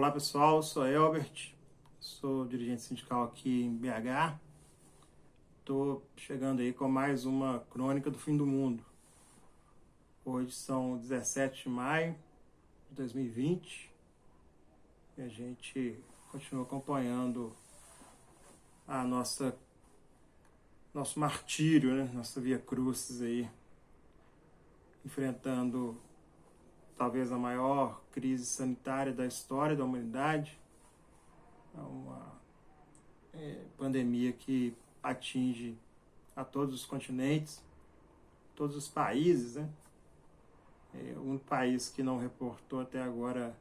Olá pessoal, eu sou Elbert, sou dirigente sindical aqui em BH. Estou chegando aí com mais uma crônica do fim do mundo. Hoje são 17 de maio de 2020 e a gente continua acompanhando a nosso martírio, né? Nossa via crucis aí, enfrentando talvez a maior crise sanitária da história da humanidade, uma pandemia que atinge a todos os continentes, todos os países, né? O único país que não reportou até agora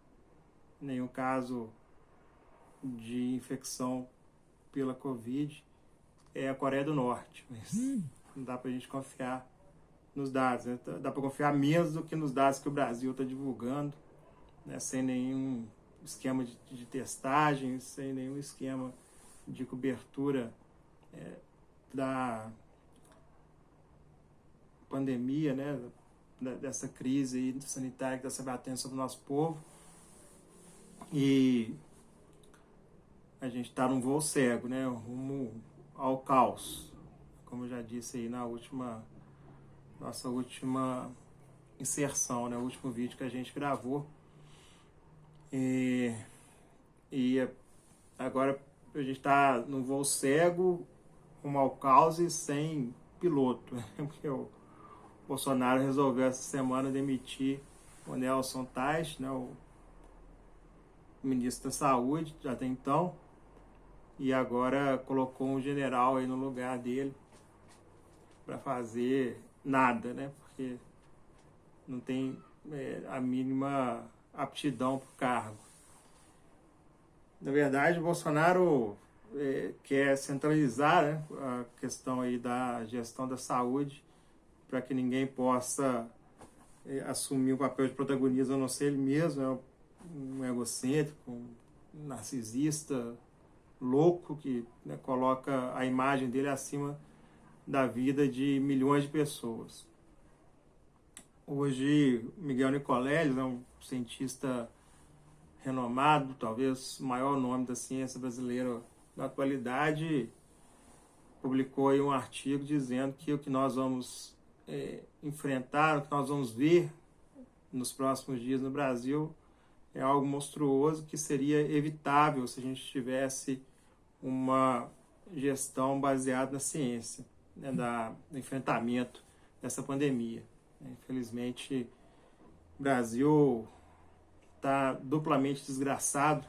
nenhum caso de infecção pela Covid é a Coreia do Norte, mas não dá para a gente confiar nos dados, né? Dá para confiar menos do que nos dados que o Brasil está divulgando, né? Sem nenhum esquema de testagem, sem nenhum esquema de cobertura da pandemia, né? Dessa crise aí sanitária que está se abatendo sobre o nosso povo. E a gente está num voo cego, né? Rumo ao caos, como eu já disse aí na nossa última inserção, né? O último vídeo que a gente gravou. E agora a gente está num voo cego, rumo ao caos e sem piloto, porque o Bolsonaro resolveu essa semana demitir o Nelson Teich, né? O ministro da Saúde, já até então, e agora colocou um general aí no lugar dele para fazer nada, né? Porque não tem a mínima aptidão para o cargo. Na verdade, o Bolsonaro quer centralizar, né, a questão aí da gestão da saúde para que ninguém possa assumir o papel de protagonismo, a não ser ele mesmo, é um egocêntrico, um narcisista, louco, que, né, coloca a imagem dele acima da vida de milhões de pessoas. Hoje, Miguel Nicoleles é um cientista renomado, talvez o maior nome da ciência brasileira na atualidade, publicou aí um artigo dizendo que o que nós vamos enfrentar, o que nós vamos ver nos próximos dias no Brasil é algo monstruoso que seria evitável se a gente tivesse uma gestão baseada na ciência, né, do enfrentamento dessa pandemia. Infelizmente, o Brasil está duplamente desgraçado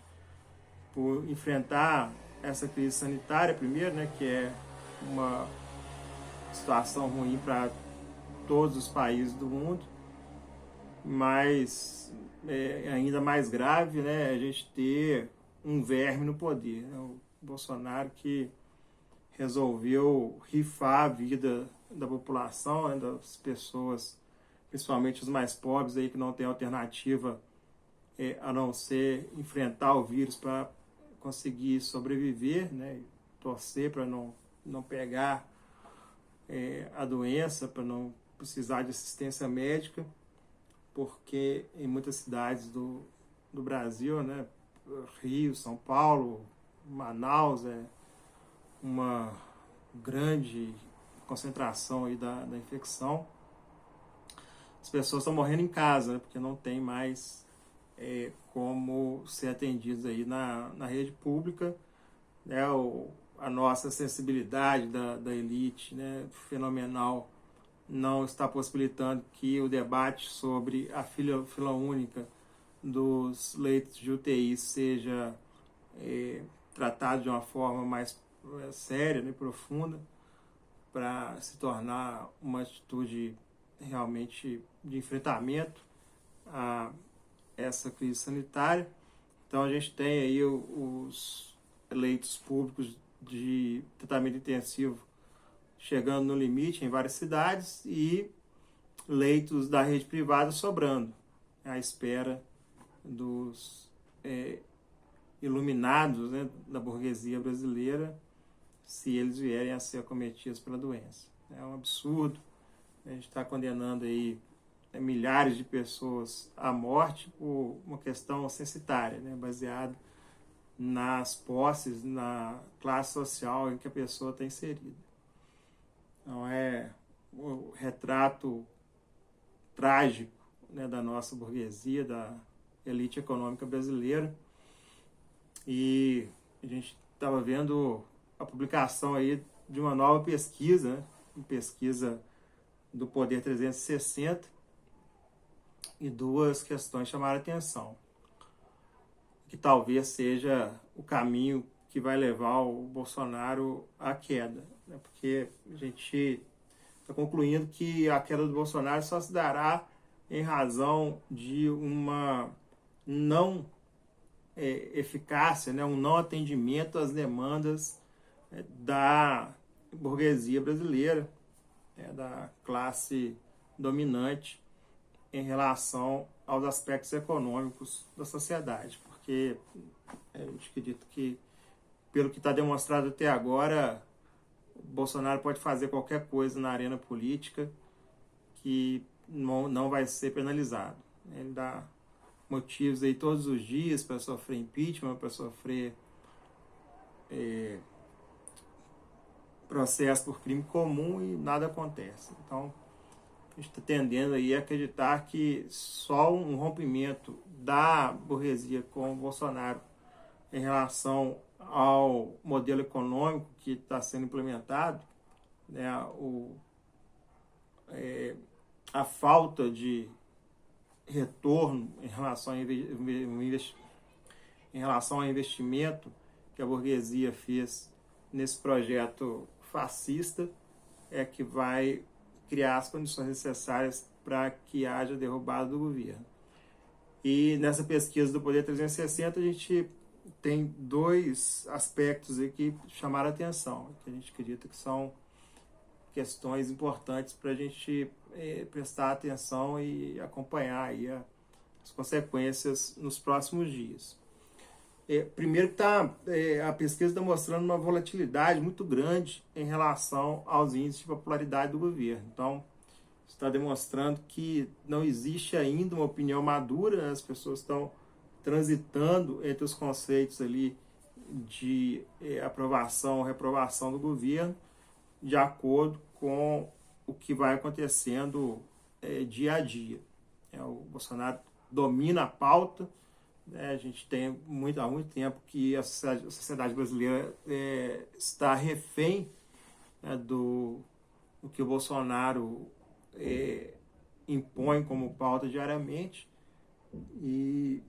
por enfrentar essa crise sanitária, primeiro, né, que é uma situação ruim para todos os países do mundo, mas ainda mais grave, né, a gente ter um verme no poder, né, o Bolsonaro, que resolveu rifar a vida da população, né, das pessoas, principalmente os mais pobres aí, que não tem alternativa a não ser enfrentar o vírus para conseguir sobreviver, né, e torcer para não pegar a doença, para não precisar de assistência médica, porque em muitas cidades do Brasil, né, Rio, São Paulo, Manaus, uma grande concentração aí da infecção. As pessoas estão morrendo em casa, né, porque não tem mais como ser atendidos aí na rede pública, né? A nossa sensibilidade da elite, né, fenomenal, não está possibilitando que o debate sobre a fila única dos leitos de UTI seja tratado de uma forma mais séria, né, profunda, para se tornar uma atitude realmente de enfrentamento a essa crise sanitária. Então a gente tem aí os leitos públicos de tratamento intensivo chegando no limite em várias cidades e leitos da rede privada sobrando, à espera dos iluminados, né, da burguesia brasileira, se eles vierem a ser acometidos pela doença. É um absurdo. A gente está condenando aí milhares de pessoas à morte por uma questão censitária, né, baseada nas posses, na classe social em que a pessoa está inserida. Então é o retrato trágico, né, da nossa burguesia, da elite econômica brasileira. E a gente estava vendo a publicação aí de uma nova pesquisa, né, uma pesquisa do Poder 360, e duas questões chamaram a atenção, que talvez seja o caminho que vai levar o Bolsonaro à queda, né? Porque a gente está concluindo que a queda do Bolsonaro só se dará em razão de uma não eficácia, né? Um não atendimento às demandas da burguesia brasileira, da classe dominante em relação aos aspectos econômicos da sociedade, porque a gente acredita que, pelo que está demonstrado até agora, Bolsonaro pode fazer qualquer coisa na arena política que não vai ser penalizado. Ele dá motivos aí todos os dias para sofrer impeachment, para sofrer processo por crime comum, e nada acontece. Então, a gente está tendendo aí a acreditar que só um rompimento da burguesia com o Bolsonaro em relação ao modelo econômico que está sendo implementado, né, a falta de retorno em relação ao investimento que a burguesia fez nesse projeto fascista, é que vai criar as condições necessárias para que haja derrubada do governo. E nessa pesquisa do Poder 360 a gente tem dois aspectos aí que chamaram a atenção, que a gente acredita que são questões importantes para a gente prestar atenção e acompanhar aí as consequências nos próximos dias. Primeiro que a pesquisa está mostrando uma volatilidade muito grande em relação aos índices de popularidade do governo. Então, está demonstrando que não existe ainda uma opinião madura, né? As pessoas estão transitando entre os conceitos ali de aprovação ou reprovação do governo, de acordo com o que vai acontecendo dia a dia. O Bolsonaro domina a pauta, né? A gente tem há muito tempo que a sociedade brasileira está refém, né, do que o Bolsonaro impõe como pauta diariamente, e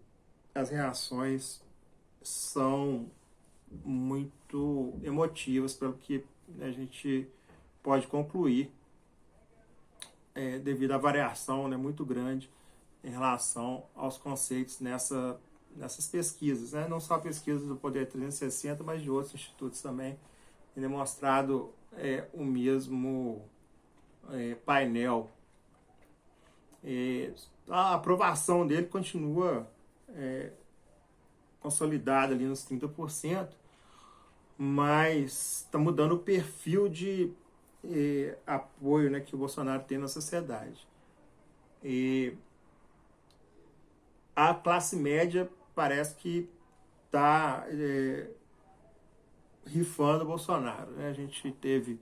as reações são muito emotivas, pelo que a gente pode concluir, devido à variação, né, muito grande em relação aos conceitos nessas pesquisas, né? Não só pesquisas do Poder 360, mas de outros institutos também, tem demonstrado o mesmo painel. A aprovação dele continua consolidada ali nos 30%, mas está mudando o perfil de apoio, né, que o Bolsonaro tem na sociedade. E a classe média parece que está rifando o Bolsonaro, né? A gente teve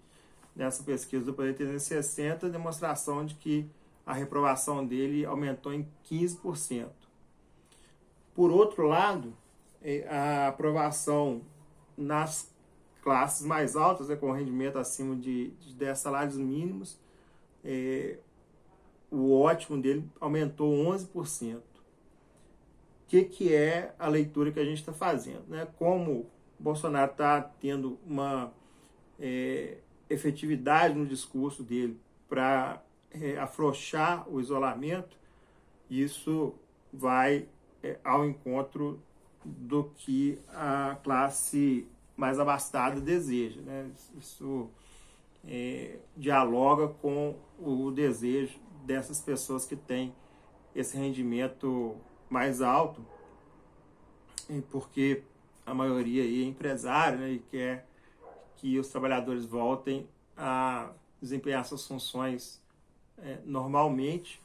nessa pesquisa do Poder 360 a demonstração de que a reprovação dele aumentou em 15%. Por outro lado, a aprovação nas classes mais altas, com rendimento acima de 10 salários mínimos, o ótimo dele aumentou 11%. O que é a leitura que a gente está fazendo, né? Como o Bolsonaro está tendo uma efetividade no discurso dele para afrouxar o isolamento, isso vai ao encontro do que a classe mais abastada deseja, né? Isso dialoga com o desejo dessas pessoas que têm esse rendimento mais alto, porque a maioria aí é empresário, né, e quer que os trabalhadores voltem a desempenhar suas funções normalmente,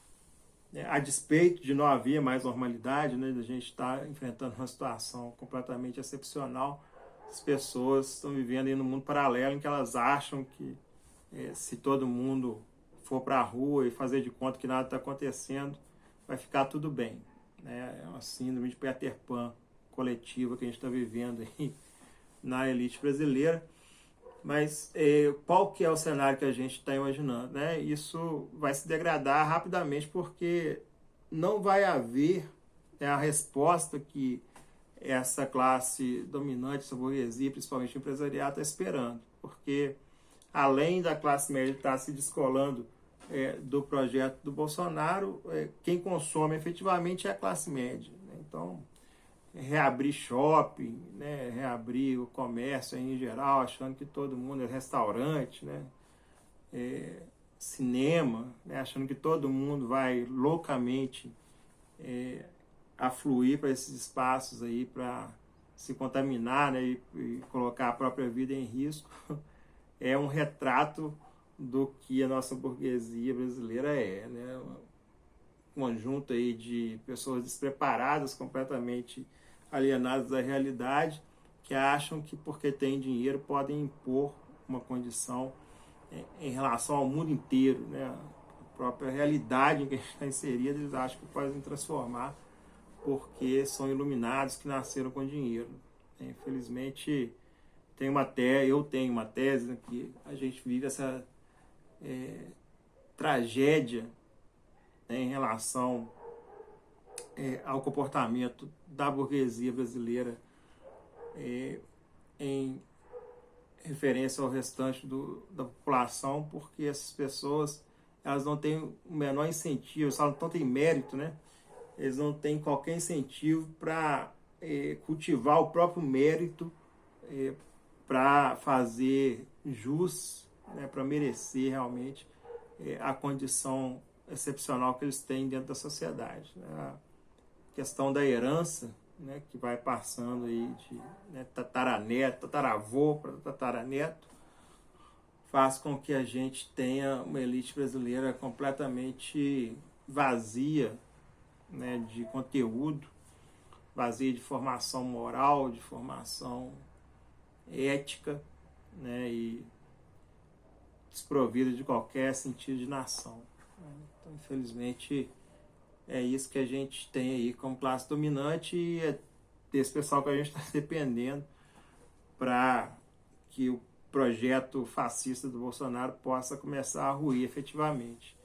A despeito de não haver mais normalidade, né, a gente está enfrentando uma situação completamente excepcional, as pessoas estão vivendo em um mundo paralelo em que elas acham que se todo mundo for para a rua e fazer de conta que nada está acontecendo, vai ficar tudo bem. Né? É uma síndrome de Peter Pan coletiva que a gente está vivendo aí na elite brasileira. Mas qual que é o cenário que a gente está imaginando? Né? Isso vai se degradar rapidamente porque não vai haver a resposta que essa classe dominante, essa burguesia, principalmente empresarial, está esperando. Porque além da classe média estar se descolando do projeto do Bolsonaro, quem consome efetivamente é a classe média. Né? Então, reabrir shopping, né? Reabrir o comércio em geral, achando que todo mundo é restaurante, né? Cinema, né? Achando que todo mundo vai loucamente afluir para esses espaços aí para se contaminar, né? E colocar a própria vida em risco, é um retrato do que a nossa burguesia brasileira né? Um conjunto aí de pessoas despreparadas, completamente alienadas da realidade, que acham que porque têm dinheiro podem impor uma condição em relação ao mundo inteiro, né? A própria realidade em que a gente está inserido, eles acham que podem transformar porque são iluminados que nasceram com dinheiro. Infelizmente, eu tenho uma tese, né, que a gente vive essa tragédia, né, em relação ao comportamento da burguesia brasileira em referência ao restante da população, porque essas pessoas elas não têm o menor incentivo, elas não têm mérito, né? Eles não têm qualquer incentivo para cultivar o próprio mérito para fazer jus, né, para merecer realmente a condição excepcional que eles têm dentro da sociedade. Né? A questão da herança, né, que vai passando aí de tataraneto, tataravô para tataraneto, faz com que a gente tenha uma elite brasileira completamente vazia, né, de conteúdo, vazia de formação moral, de formação ética, né, e desprovida de qualquer sentido de nação. Então, infelizmente, é isso que a gente tem aí como classe dominante e é desse pessoal que a gente está dependendo para que o projeto fascista do Bolsonaro possa começar a ruir efetivamente.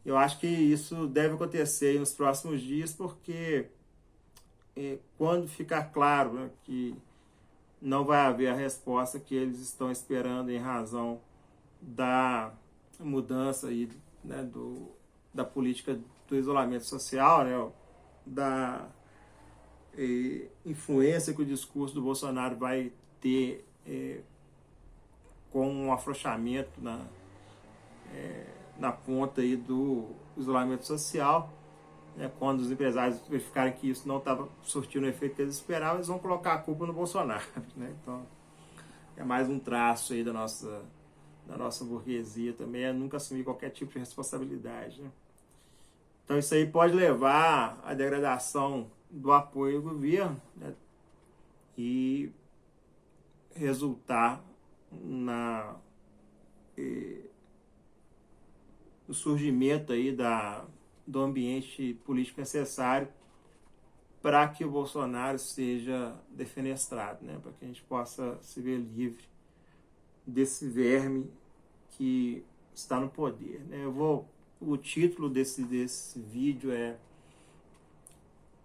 Eu acho que isso deve acontecer nos próximos dias, porque quando ficar claro, né, que não vai haver a resposta que eles estão esperando em razão da mudança aí, né, da política do isolamento social, né, da influência que o discurso do Bolsonaro vai ter com um afrouxamento na ponta aí do isolamento social, né, quando os empresários verificarem que isso não estava surtindo o efeito que eles esperavam, eles vão colocar a culpa no Bolsonaro. Né? Então, é mais um traço aí da nossa burguesia também, é nunca assumir qualquer tipo de responsabilidade. Né? Então, isso aí pode levar à degradação do apoio ao governo, né, e resultar no surgimento aí do ambiente político necessário para que o Bolsonaro seja defenestrado, né? Para que a gente possa se ver livre desse verme que está no poder. Né? O título desse vídeo é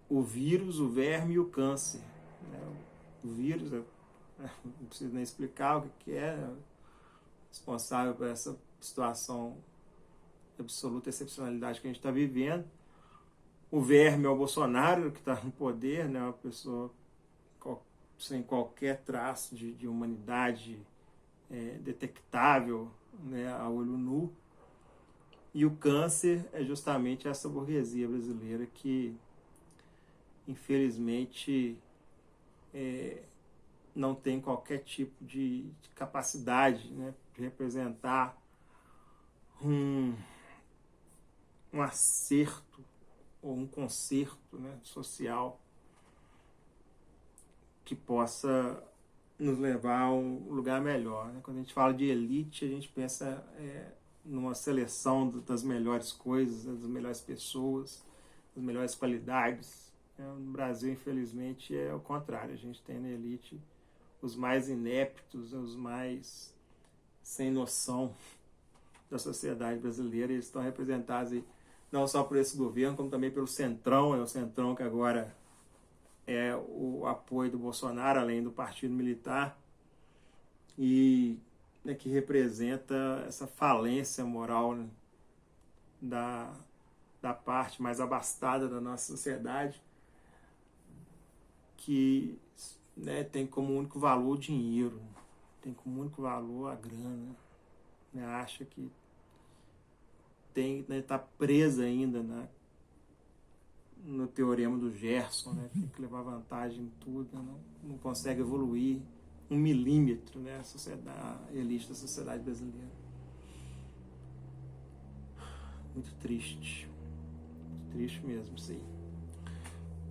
O Vírus, o Verme e o Câncer. Né? O vírus, não preciso nem explicar o que é, responsável por essa situação de absoluta excepcionalidade que a gente está vivendo. O verme é o Bolsonaro, que está no poder, né? Uma pessoa sem qualquer traço de humanidade detectável, né, a olho nu. E o câncer é justamente essa burguesia brasileira que, infelizmente, não tem qualquer tipo de capacidade, né, de representar um acerto ou um conserto, né, social que possa nos levar a um lugar melhor, né? Quando a gente fala de elite, a gente pensa numa seleção das melhores coisas, né, das melhores pessoas, das melhores qualidades. No Brasil, infelizmente, é o contrário. A gente tem na elite os mais ineptos, os mais sem noção da sociedade brasileira. Eles estão representados aí, não só por esse governo, como também pelo Centrão. É o Centrão que agora é o apoio do Bolsonaro, além do partido militar, e né, que representa essa falência moral, né, da parte mais abastada da nossa sociedade, que né, tem como único valor o dinheiro, tem como único valor a grana, né, acha que está presa ainda no teorema do Gerson, né, tem que levar vantagem em tudo, né, não consegue evoluir 1 milímetro, né, a elite da sociedade brasileira. Muito triste mesmo, sim.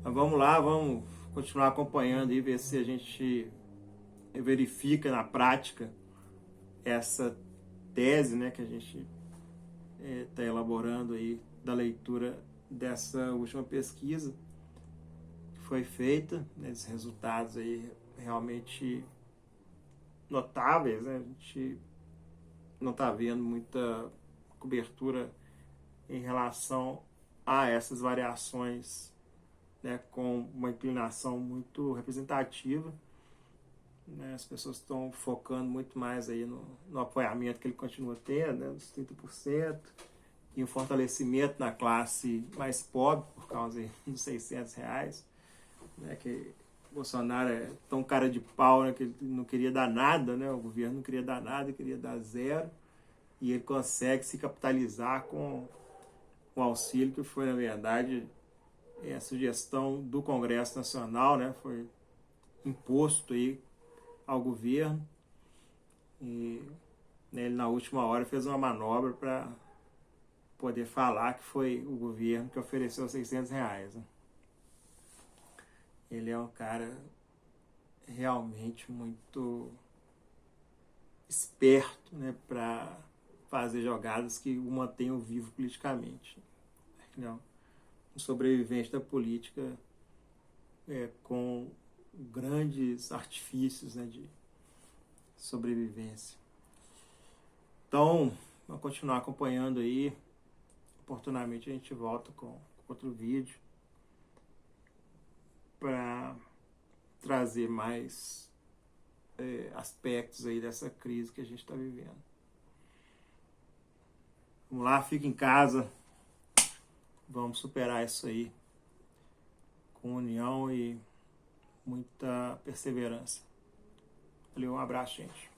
Mas vamos lá, vamos continuar acompanhando e ver se a gente verifica na prática essa tese, né, que a gente está elaborando aí da leitura dessa última pesquisa que foi feita, né, esses resultados aí realmente notáveis, né? A gente não está vendo muita cobertura em relação a essas variações, né, com uma inclinação muito representativa, né? As pessoas estão focando muito mais aí no apoiamento que ele continua tendo, né, dos 30%, e um fortalecimento na classe mais pobre, por causa aí dos R$600, né, que Bolsonaro é tão cara de pau, né, que ele não queria dar nada, né, o governo não queria dar nada, queria dar zero, e ele consegue se capitalizar com o auxílio que foi, na verdade, a sugestão do Congresso Nacional, né, foi imposto aí ao governo, e né, ele na última hora fez uma manobra para poder falar que foi o governo que ofereceu R$600, né? Ele é um cara realmente muito esperto, né, para fazer jogadas que o mantenham vivo politicamente. Não, um sobrevivente da política com grandes artifícios, né, de sobrevivência. Então, vamos continuar acompanhando aí. Oportunamente a gente volta com outro vídeo para trazer mais aspectos aí dessa crise que a gente está vivendo. Vamos lá, fica em casa. Vamos superar isso aí com união e muita perseverança. Valeu, um abraço, gente.